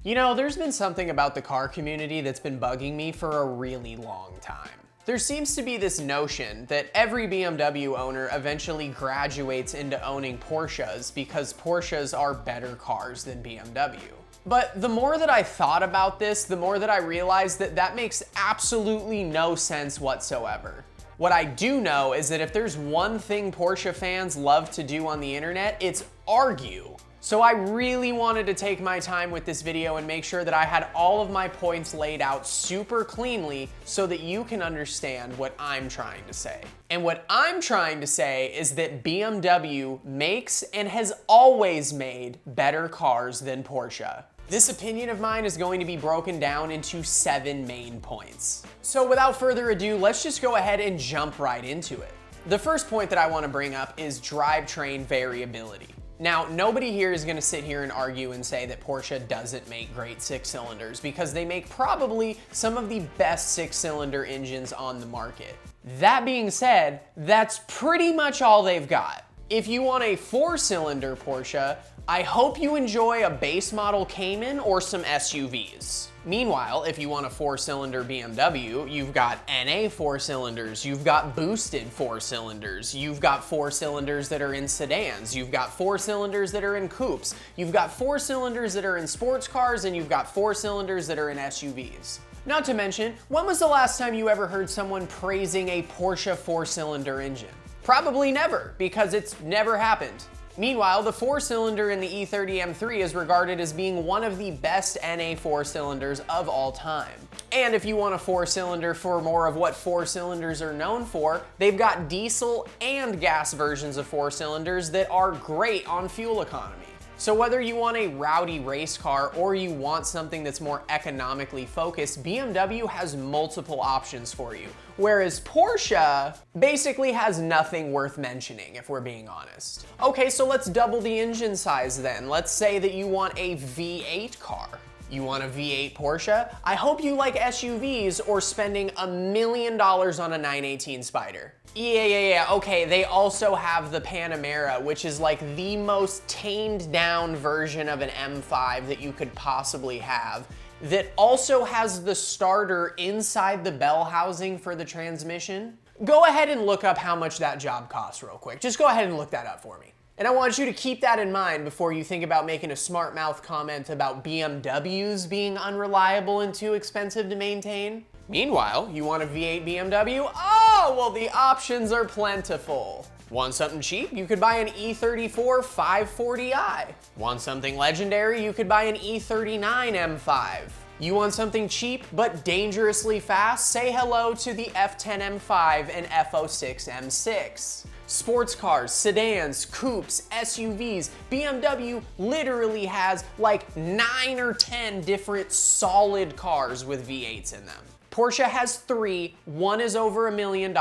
You know, there's been something about the car community that's been bugging me for a really long time. There seems to be this notion that every BMW owner eventually graduates into owning Porsches because Porsches are better cars than BMW. But the more that I thought about this, the more that I realized that that makes absolutely no sense whatsoever. What I do know is that if there's one thing Porsche fans love to do on the internet, it's argue. So I really wanted to take my time with this video and make sure that I had all of my points laid out super cleanly so that you can understand what I'm trying to say. And what I'm trying to say is that BMW makes and has always made better cars than Porsche. This opinion of mine is going to be broken down into 7 main points. So without further ado, let's just go ahead and jump right into it. The first point that I want to bring up is drivetrain variability. Now, nobody here is going to sit here and argue and say that Porsche doesn't make great 6-cylinders because they make probably some of the best 6-cylinder engines on the market. That being said, that's pretty much all they've got. If you want a 4-cylinder Porsche, I hope you enjoy a base model Cayman or some SUVs. Meanwhile, if you want a 4-cylinder BMW, you've got NA 4-cylinders, you've got boosted 4-cylinders, you've got 4-cylinders that are in sedans, you've got 4-cylinders that are in coupes, you've got 4-cylinders that are in sports cars, and you've got 4-cylinders that are in SUVs. Not to mention, when was the last time you ever heard someone praising a Porsche 4-cylinder engine? Probably never, because it's never happened. Meanwhile, the 4-cylinder in the E30 M3 is regarded as being one of the best NA 4-cylinders of all time. And if you want a 4-cylinder for more of what 4-cylinders are known for, they've got diesel and gas versions of 4-cylinders that are great on fuel economy. So whether you want a rowdy race car or you want something that's more economically focused, BMW has multiple options for you. Whereas Porsche basically has nothing worth mentioning, if we're being honest. Okay, so let's double the engine size then. Let's say that you want a V8 car. You want a V8 Porsche? I hope you like SUVs or spending $1 million on a 918 Spyder. Yeah, okay, they also have the Panamera, which is like the most tamed down version of an M5 that you could possibly have, that also has the starter inside the bell housing for the transmission. Go ahead and look up how much that job costs real quick. Just go ahead and look that up for me. And I want you to keep that in mind before you think about making a smart mouth comment about BMWs being unreliable and too expensive to maintain. Meanwhile, you want a V8 BMW? Oh, well, the options are plentiful. Want something cheap? You could buy an E34 540i. Want something legendary? You could buy an E39 M5. You want something cheap but dangerously fast? Say hello to the F10 M5 and F06 M6. Sports cars, sedans, coupes, SUVs, BMW literally has like 9 or 10 different solid cars with V8s in them. Porsche has 3, one is over $1 million,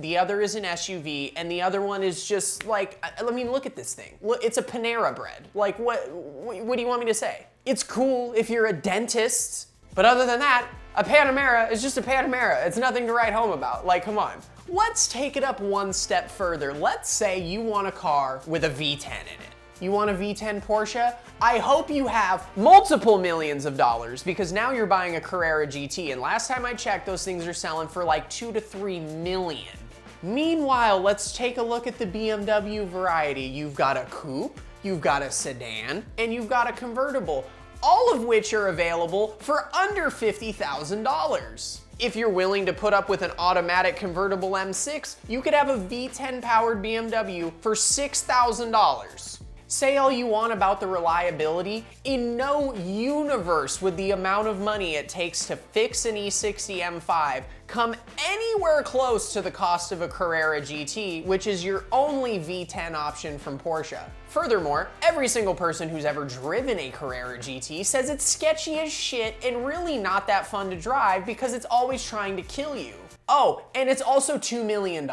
the other is an SUV, and the other one is just like, I mean, look at this thing. Look, it's a Panera bread. Like, what do you want me to say? It's cool if you're a dentist, but other than that, a Panamera is just a Panamera. It's nothing to write home about. Like, come on. Let's take it up one step further. Let's say you want a car with a V10 in it. You want a V10 Porsche? I hope you have multiple millions of dollars because now you're buying a Carrera GT, and last time I checked, those things are selling for like 2 to 3 million. Meanwhile, let's take a look at the BMW variety. You've got a coupe, you've got a sedan, and you've got a convertible, all of which are available for under $50,000. If you're willing to put up with an automatic convertible M6, you could have a V10 powered BMW for $6,000. Say all you want about the reliability, in no universe would the amount of money it takes to fix an E60 M5 come anywhere close to the cost of a Carrera GT, which is your only V10 option from Porsche. Furthermore, every single person who's ever driven a Carrera GT says it's sketchy as shit and really not that fun to drive because it's always trying to kill you. Oh, and it's also $2 million.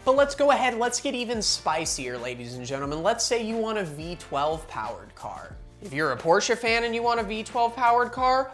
But let's go ahead, let's get even spicier, ladies and gentlemen. Let's say you want a V12 powered car. If you're a Porsche fan and you want a V12 powered car,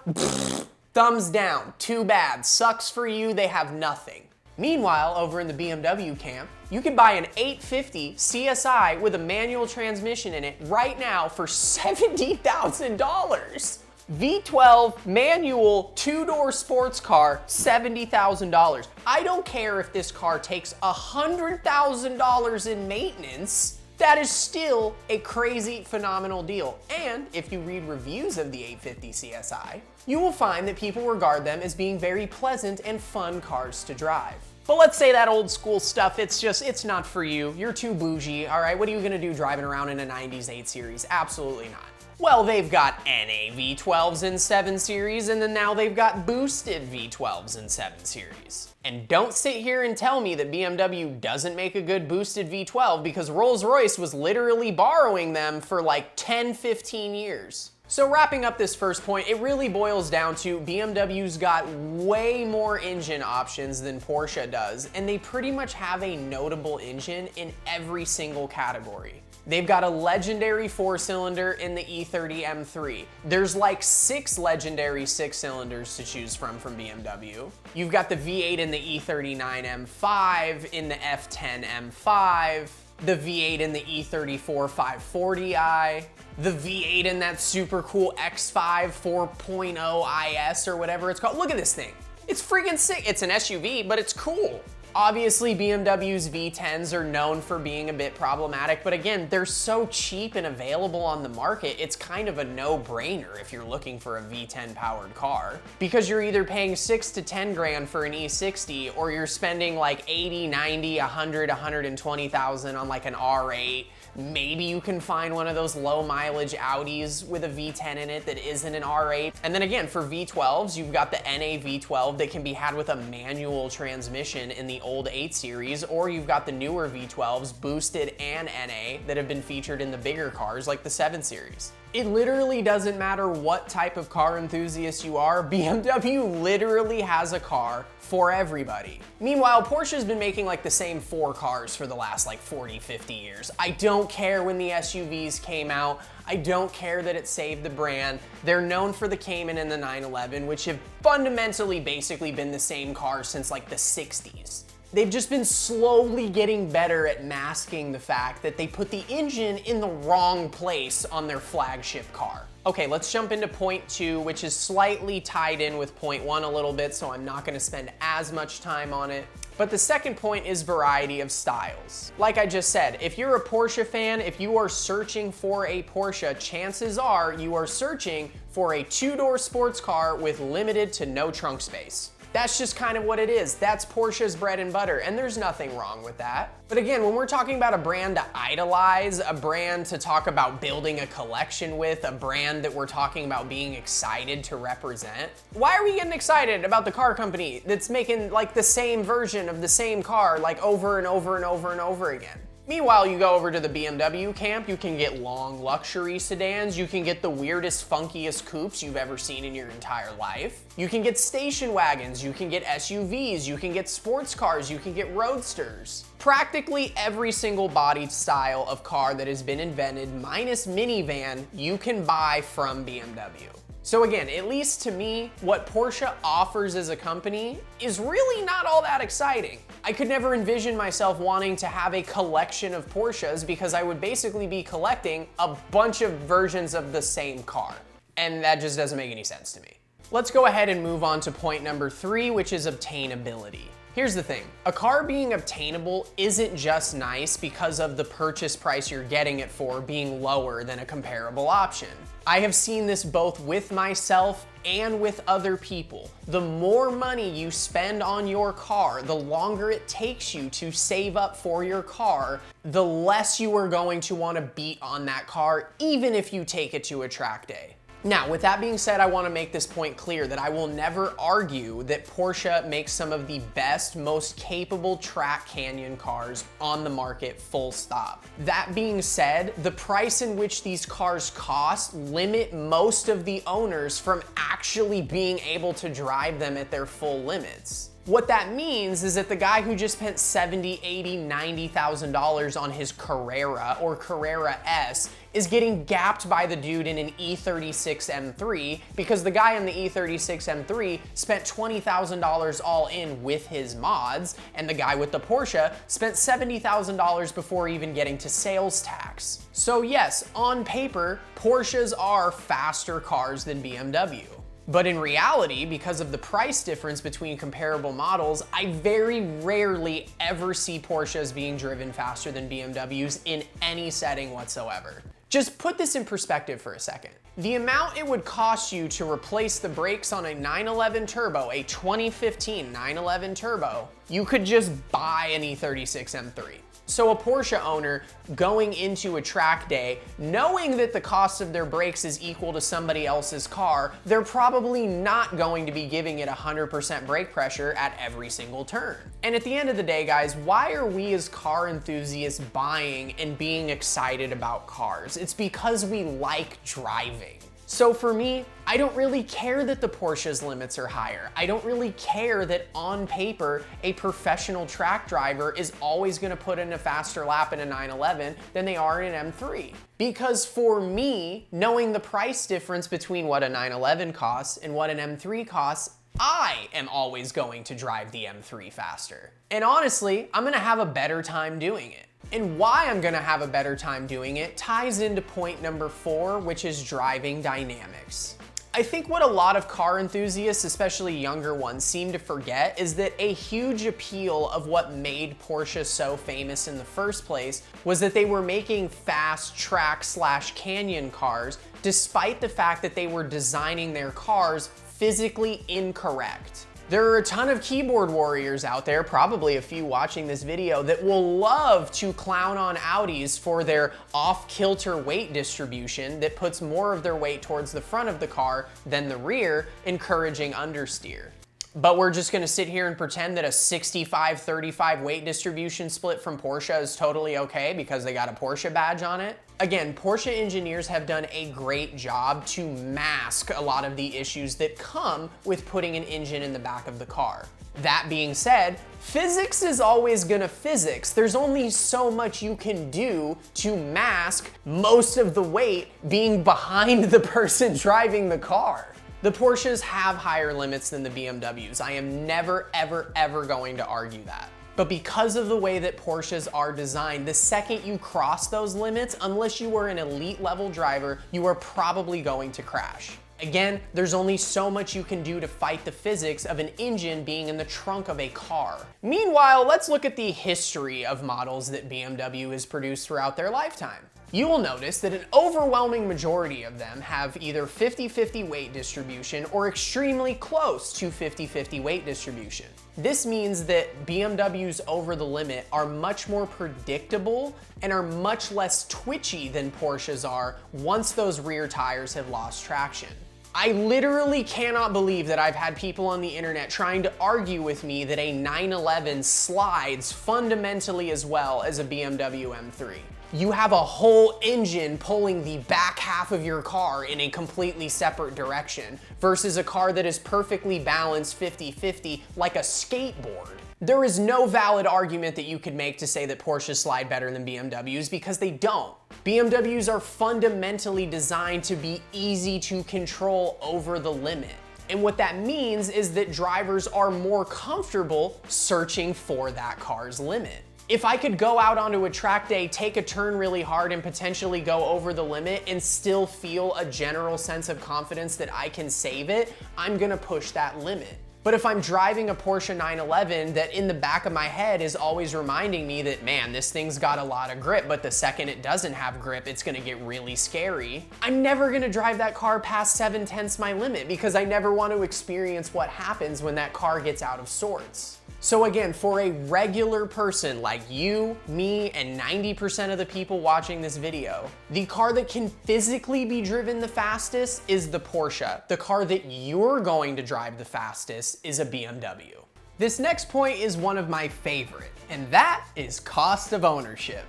thumbs down, too bad, sucks for you, they have nothing. Meanwhile, over in the BMW camp, you can buy an 850 CSI with a manual transmission in it right now for $70,000. V12 manual two-door sports car, $70,000. I don't care if this car takes $100,000 in maintenance. That is still a crazy, phenomenal deal. And if you read reviews of the 850 CSI, you will find that people regard them as being very pleasant and fun cars to drive. But let's say that old school stuff, it's not for you. You're too bougie, all right? What are you gonna do driving around in a 90s 8 Series? Absolutely not. Well, they've got NA V12s in 7 Series, and then now they've got boosted V12s in 7 Series. And don't sit here and tell me that BMW doesn't make a good boosted V12, because Rolls-Royce was literally borrowing them for like 10, 15 years. So wrapping up this first point, it really boils down to BMW's got way more engine options than Porsche does, and they pretty much have a notable engine in every single category. They've got a legendary 4-cylinder in the E30 M3. There's like 6 legendary 6-cylinders to choose from BMW. You've got the V8 in the E39 M5, in the F10 M5, the V8 in the E34 540i, the V8 in that super cool X5 4.0 IS or whatever it's called. Look at this thing. It's freaking sick. It's an SUV, but it's cool. Obviously, BMW's V10s are known for being a bit problematic, but again, they're so cheap and available on the market, it's kind of a no-brainer if you're looking for a V10 powered car. Because you're either paying 6 to 10 grand for an E60, or you're spending like 80, 90, 100, 120,000 on like an R8. Maybe you can find one of those low mileage Audis with a V10 in it that isn't an R8. And then again, for V12s, you've got the NA V12 that can be had with a manual transmission in the old 8 Series, or you've got the newer V12s, boosted and NA, that have been featured in the bigger cars like the 7 Series. It literally doesn't matter what type of car enthusiast you are, BMW literally has a car for everybody. Meanwhile, Porsche's been making like the same 4 cars for the last like 40, 50 years. I don't care when the SUVs came out. I don't care that it saved the brand. They're known for the Cayman and the 911, which have fundamentally basically been the same car since like the 60s. They've just been slowly getting better at masking the fact that they put the engine in the wrong place on their flagship car. Okay, let's jump into point 2, which is slightly tied in with point 1 a little bit, so I'm not gonna spend as much time on it. But the second point is variety of styles. Like I just said, if you're a Porsche fan, if you are searching for a Porsche, chances are you are searching for a 2-door sports car with limited to no trunk space. That's just kind of what it is. That's Porsche's bread and butter, and there's nothing wrong with that. But again, when we're talking about a brand to idolize, a brand to talk about building a collection with, a brand that we're talking about being excited to represent, why are we getting excited about the car company that's making like the same version of the same car like over and over and over and over again? Meanwhile, you go over to the BMW camp, you can get long luxury sedans, you can get the weirdest, funkiest coupes you've ever seen in your entire life. You can get station wagons, you can get SUVs, you can get sports cars, you can get roadsters. Practically every single body style of car that has been invented, minus minivan, you can buy from BMW. So again, at least to me, what Porsche offers as a company is really not all that exciting. I could never envision myself wanting to have a collection of Porsches because I would basically be collecting a bunch of versions of the same car. And that just doesn't make any sense to me. Let's go ahead and move on to point number 3, which is obtainability. Here's the thing, a car being obtainable isn't just nice because of the purchase price you're getting it for being lower than a comparable option. I have seen this both with myself and with other people. The more money you spend on your car, the longer it takes you to save up for your car, the less you are going to want to beat on that car, even if you take it to a track day. Now, with that being said, I want to make this point clear that I will never argue that Porsche makes some of the best, most capable track canyon cars on the market, full stop. That being said, the price in which these cars cost limit most of the owners from actually actually being able to drive them at their full limits. What that means is that the guy who just spent $70, $80, $90,000 on his Carrera or Carrera S is getting gapped by the dude in an E36 M3 because the guy in the E36 M3 spent $20,000 all in with his mods, and the guy with the Porsche spent $70,000 before even getting to sales tax. So yes, on paper, Porsches are faster cars than BMW. But in reality, because of the price difference between comparable models, I very rarely ever see Porsches being driven faster than BMWs in any setting whatsoever. Just put this in perspective for a second. The amount it would cost you to replace the brakes on a 911 Turbo, a 2015 911 Turbo, you could just buy an E36 M3. So a Porsche owner going into a track day, knowing that the cost of their brakes is equal to somebody else's car, they're probably not going to be giving it 100% brake pressure at every single turn. And at the end of the day, guys, why are we as car enthusiasts buying and being excited about cars? It's because we like driving. So for me, I don't really care that the Porsche's limits are higher. I don't really care that on paper, a professional track driver is always gonna put in a faster lap in a 911 than they are in an M3. Because for me, knowing the price difference between what a 911 costs and what an M3 costs, I am always going to drive the M3 faster. And honestly, I'm gonna have a better time doing it. And why I'm gonna have a better time doing it ties into point number 4, which is driving dynamics. I think what a lot of car enthusiasts, especially younger ones, seem to forget is that a huge appeal of what made Porsche so famous in the first place was that they were making fast track/canyon cars, despite the fact that they were designing their cars physically incorrect. There are a ton of keyboard warriors out there, probably a few watching this video, that will love to clown on Audis for their off-kilter weight distribution that puts more of their weight towards the front of the car than the rear, encouraging understeer. But we're just gonna sit here and pretend that a 65-35 weight distribution split from Porsche is totally okay because they got a Porsche badge on it? Again, Porsche engineers have done a great job to mask a lot of the issues that come with putting an engine in the back of the car. That being said, physics is always gonna physics. There's only so much you can do to mask most of the weight being behind the person driving the car. The Porsches have higher limits than the BMWs. I am never, ever, ever going to argue that. But because of the way that Porsches are designed, the second you cross those limits, unless you are an elite level driver, you are probably going to crash. Again, there's only so much you can do to fight the physics of an engine being in the trunk of a car. Meanwhile, let's look at the history of models that BMW has produced throughout their lifetime. You will notice that an overwhelming majority of them have either 50-50 weight distribution or extremely close to 50-50 weight distribution. This means that BMWs over the limit are much more predictable and are much less twitchy than Porsches are once those rear tires have lost traction. I literally cannot believe that I've had people on the internet trying to argue with me that a 911 slides fundamentally as well as a BMW M3. You have a whole engine pulling the back half of your car in a completely separate direction versus a car that is perfectly balanced 50-50 like a skateboard. There is no valid argument that you could make to say that Porsches slide better than BMWs because they don't. BMWs are fundamentally designed to be easy to control over the limit. And what that means is that drivers are more comfortable searching for that car's limit. If I could go out onto a track day, take a turn really hard and potentially go over the limit and still feel a general sense of confidence that I can save it, I'm gonna push that limit. But if I'm driving a Porsche 911 that in the back of my head is always reminding me that, man, this thing's got a lot of grip, but the second it doesn't have grip, it's gonna get really scary, I'm never gonna drive that car past 7/10 my limit because I never want to experience what happens when that car gets out of sorts. So again, for a regular person like you, me, and 90% of the people watching this video, the car that can physically be driven the fastest is the Porsche. The car that you're going to drive the fastest is a BMW. This next point is one of my favorite, and that is cost of ownership.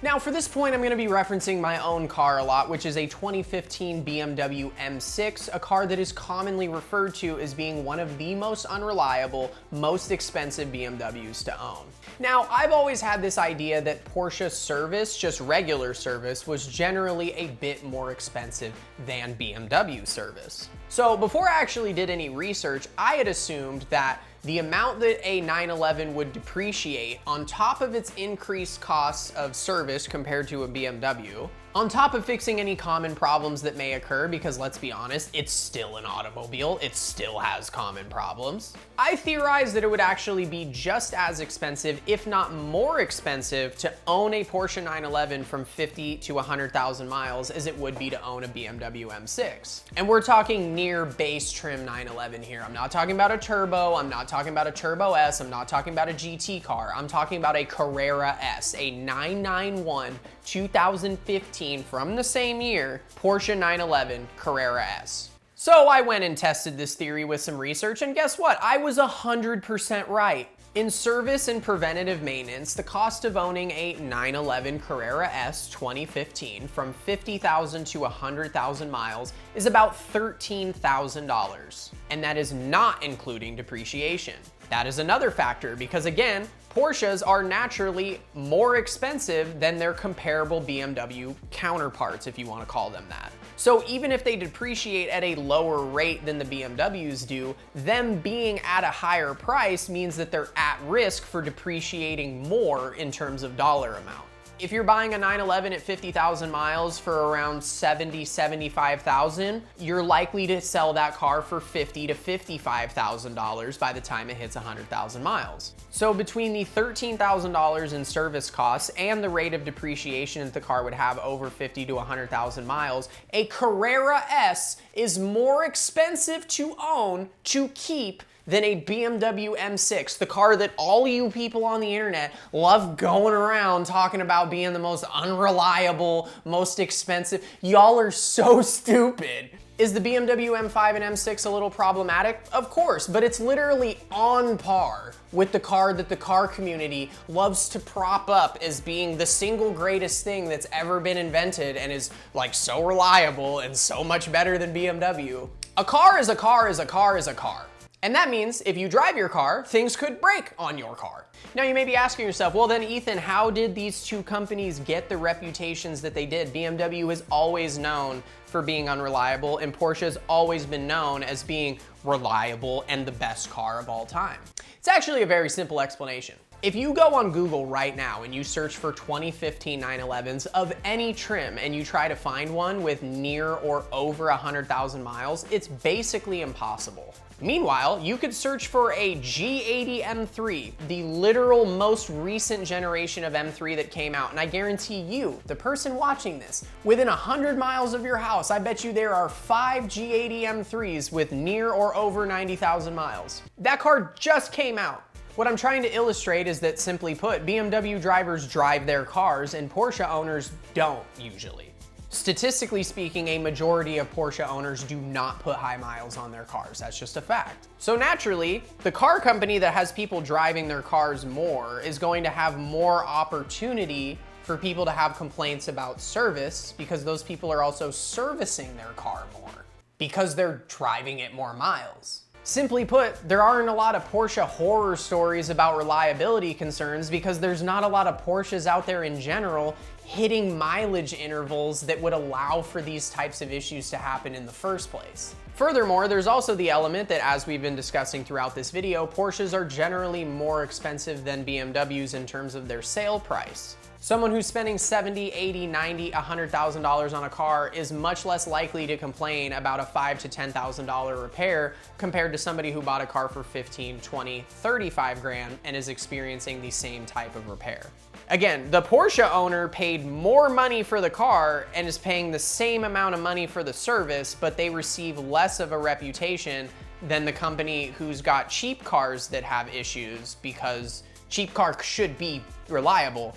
Now for this point, I'm gonna be referencing my own car a lot, which is a 2015 BMW M6, a car that is commonly referred to as being one of the most unreliable, most expensive BMWs to own. Now, I've always had this idea that Porsche service, just regular service, was generally a bit more expensive than BMW service. So before I actually did any research, I had assumed that the amount that a 911 would depreciate on top of its increased costs of service compared to a BMW, on top of fixing any common problems that may occur, because let's be honest, it's still an automobile, it still has common problems, I theorized that it would actually be just as expensive, if not more expensive, to own a Porsche 911 from 50 to 100,000 miles as it would be to own a BMW M6. And we're talking near base trim 911 here. I'm not talking about a turbo, I'm not talking about a Turbo S, I'm not talking about a GT car, I'm talking about a Carrera S, a 991 2015 from the same year, Porsche 911 Carrera S. So I went and tested this theory with some research, and guess what? I was 100% right. In service and preventative maintenance, the cost of owning a 911 Carrera S 2015 from 50,000 to 100,000 miles is about $13,000. And that is not including depreciation. That is another factor because, again, Porsches are naturally more expensive than their comparable BMW counterparts, if you want to call them that. So even if they depreciate at a lower rate than the BMWs do, them being at a higher price means that they're at risk for depreciating more in terms of dollar amount. If you're buying a 911 at 50,000 miles for around 70, 75,000, you're likely to sell that car for $50,000 to $55,000 by the time it hits 100,000 miles. So between the $13,000 in service costs and the rate of depreciation that the car would have over 50 to 100,000 miles, a Carrera S is more expensive to own, to keep, than a BMW M6, the car that all you people on the internet love going around talking about being the most unreliable, most expensive. Y'all are so stupid. Is the BMW M5 and M6 a little problematic? Of course, but it's literally on par with the car that the car community loves to prop up as being the single greatest thing that's ever been invented and is like so reliable and so much better than BMW. A car is a car is a car is a car. And that means if you drive your car, things could break on your car. Now you may be asking yourself, well then Ethan, how did these two companies get the reputations that they did? BMW is always known for being unreliable and Porsche has always been known as being reliable and the best car of all time. It's actually a very simple explanation. If you go on Google right now and you search for 2015 911s of any trim and you try to find one with near or over 100,000 miles, it's basically impossible. Meanwhile, you could search for a G80 M3, the literal most recent generation of M3 that came out, and I guarantee you, the person watching this, within 100 miles of your house, I bet you there are 5 G80 M3s with near or over 90,000 miles. That car just came out. What I'm trying to illustrate is that, simply put, BMW drivers drive their cars and Porsche owners don't usually. Statistically speaking, a majority of Porsche owners do not put high miles on their cars. That's just a fact. So naturally, the car company that has people driving their cars more is going to have more opportunity for people to have complaints about service because those people are also servicing their car more because they're driving it more miles. Simply put, there aren't a lot of Porsche horror stories about reliability concerns because there's not a lot of Porsches out there in general hitting mileage intervals that would allow for these types of issues to happen in the first place. Furthermore, there's also the element that, as we've been discussing throughout this video, Porsches are generally more expensive than BMWs in terms of their sale price. Someone who's spending $70, $80, $90, $100,000 on a car is much less likely to complain about a $5,000 to $10,000 repair compared to somebody who bought a car for 15, 20, 35 grand and is experiencing the same type of repair. Again, the Porsche owner paid more money for the car and is paying the same amount of money for the service, but they receive less of a reputation than the company who's got cheap cars that have issues because cheap cars should be reliable.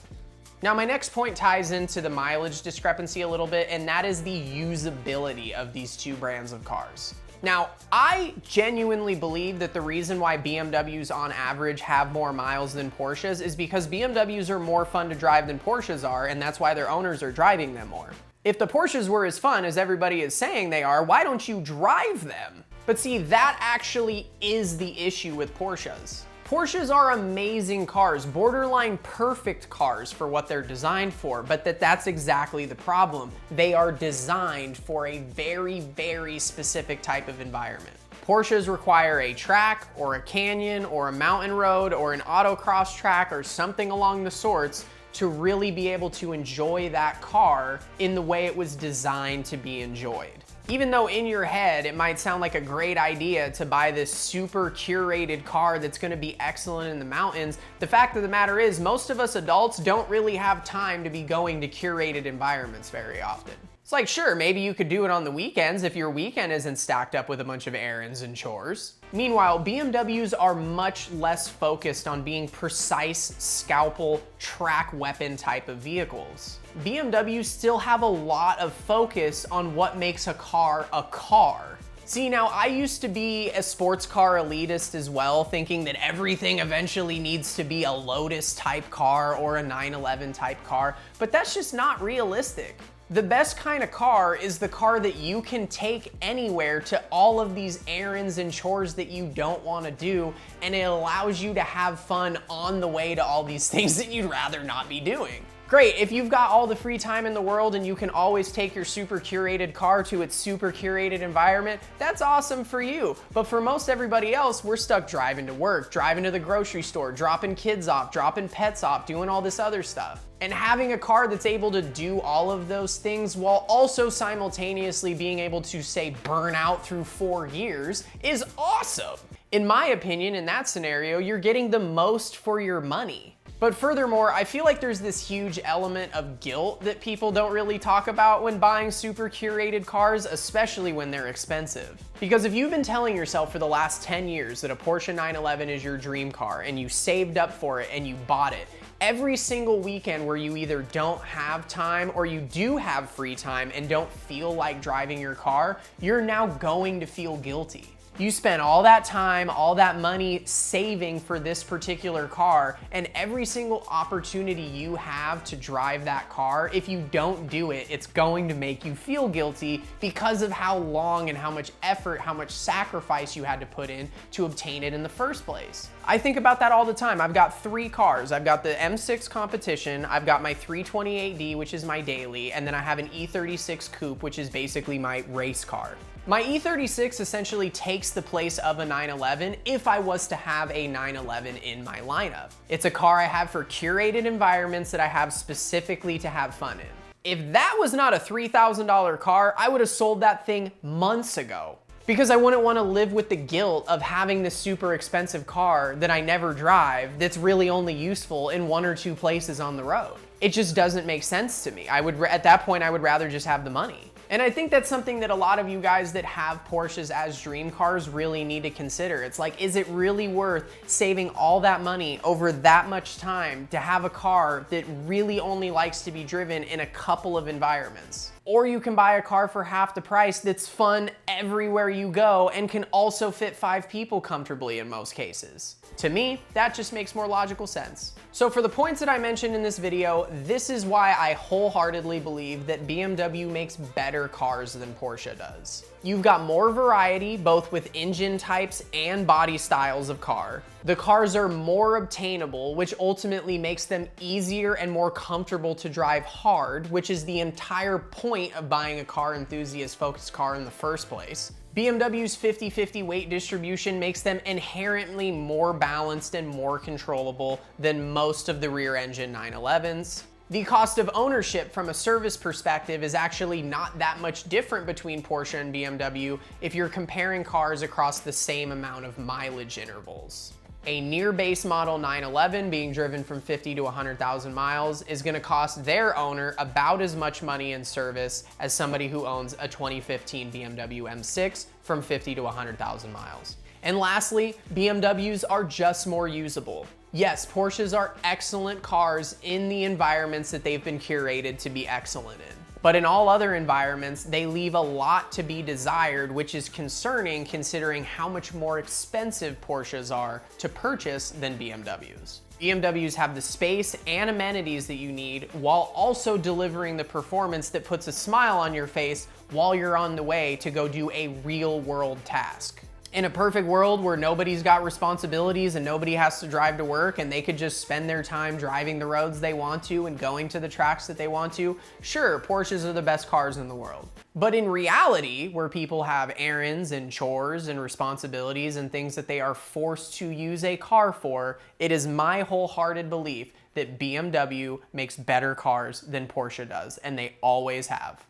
Now, my next point ties into the mileage discrepancy a little bit, and that is the usability of these two brands of cars. Now, I genuinely believe that the reason why BMWs on average have more miles than Porsches is because BMWs are more fun to drive than Porsches are, and that's why their owners are driving them more. If the Porsches were as fun as everybody is saying they are, why don't you drive them? But see, that actually is the issue with Porsches. Porsches are amazing cars, borderline perfect cars for what they're designed for, but that's exactly the problem. They are designed for a very, very specific type of environment. Porsches require a track or a canyon or a mountain road or an autocross track or something along the sorts to really be able to enjoy that car in the way it was designed to be enjoyed. Even though in your head it might sound like a great idea to buy this super curated car that's gonna be excellent in the mountains, the fact of the matter is most of us adults don't really have time to be going to curated environments very often. It's like, sure, maybe you could do it on the weekends if your weekend isn't stacked up with a bunch of errands and chores. Meanwhile, BMWs are much less focused on being precise scalpel track weapon type of vehicles. BMWs still have a lot of focus on what makes a car a car. See, now I used to be a sports car elitist as well, thinking that everything eventually needs to be a Lotus type car or a 911 type car, but that's just not realistic. The best kind of car is the car that you can take anywhere to all of these errands and chores that you don't want to do, and it allows you to have fun on the way to all these things that you'd rather not be doing. Great, if you've got all the free time in the world and you can always take your super curated car to its super curated environment, that's awesome for you. But for most everybody else, we're stuck driving to work, driving to the grocery store, dropping kids off, dropping pets off, doing all this other stuff. And having a car that's able to do all of those things while also simultaneously being able to, say, burn out through 4 years is awesome. In my opinion, in that scenario, you're getting the most for your money. But furthermore, I feel like there's this huge element of guilt that people don't really talk about when buying super curated cars, especially when they're expensive. Because if you've been telling yourself for the last 10 years that a Porsche 911 is your dream car and you saved up for it and you bought it, every single weekend where you either don't have time or you do have free time and don't feel like driving your car, you're now going to feel guilty. You spent all that time, all that money saving for this particular car, and every single opportunity you have to drive that car, if you don't do it, it's going to make you feel guilty because of how long and how much effort, how much sacrifice you had to put in to obtain it in the first place. I think about that all the time. I've got 3 cars. I've got the M6 Competition, I've got my 328D, which is my daily, and then I have an E36 Coupe, which is basically my race car. My E36 essentially takes the place of a 911 if I was to have a 911 in my lineup. It's a car I have for curated environments that I have specifically to have fun in. If that was not a $3,000 car, I would have sold that thing months ago, because I wouldn't want to live with the guilt of having this super expensive car that I never drive that's really only useful in 1 or 2 places on the road. It just doesn't make sense to me. At that point, I would rather just have the money. And I think that's something that a lot of you guys that have Porsches as dream cars really need to consider. It's like, is it really worth saving all that money over that much time to have a car that really only likes to be driven in a couple of environments? Or you can buy a car for half the price that's fun everywhere you go and can also fit 5 people comfortably in most cases. To me, that just makes more logical sense. So for the points that I mentioned in this video, this is why I wholeheartedly believe that BMW makes better cars than Porsche does. You've got more variety, both with engine types and body styles of car. The cars are more obtainable, which ultimately makes them easier and more comfortable to drive hard, which is the entire point of buying a car enthusiast focused car in the first place. BMW's 50-50 weight distribution makes them inherently more balanced and more controllable than most of the rear-engine 911s. The cost of ownership from a service perspective is actually not that much different between Porsche and BMW if you're comparing cars across the same amount of mileage intervals. A near base model 911 being driven from 50 to 100,000 miles is going to cost their owner about as much money in service as somebody who owns a 2015 BMW M6 from 50 to 100,000 miles. And lastly, BMWs are just more usable. Yes, Porsches are excellent cars in the environments that they've been curated to be excellent in. But in all other environments, they leave a lot to be desired, which is concerning considering how much more expensive Porsches are to purchase than BMWs. BMWs have the space and amenities that you need while also delivering the performance that puts a smile on your face while you're on the way to go do a real world task. In a perfect world where nobody's got responsibilities and nobody has to drive to work and they could just spend their time driving the roads they want to and going to the tracks that they want to, sure, Porsches are the best cars in the world. But in reality, where people have errands and chores and responsibilities and things that they are forced to use a car for, it is my wholehearted belief that BMW makes better cars than Porsche does, and they always have.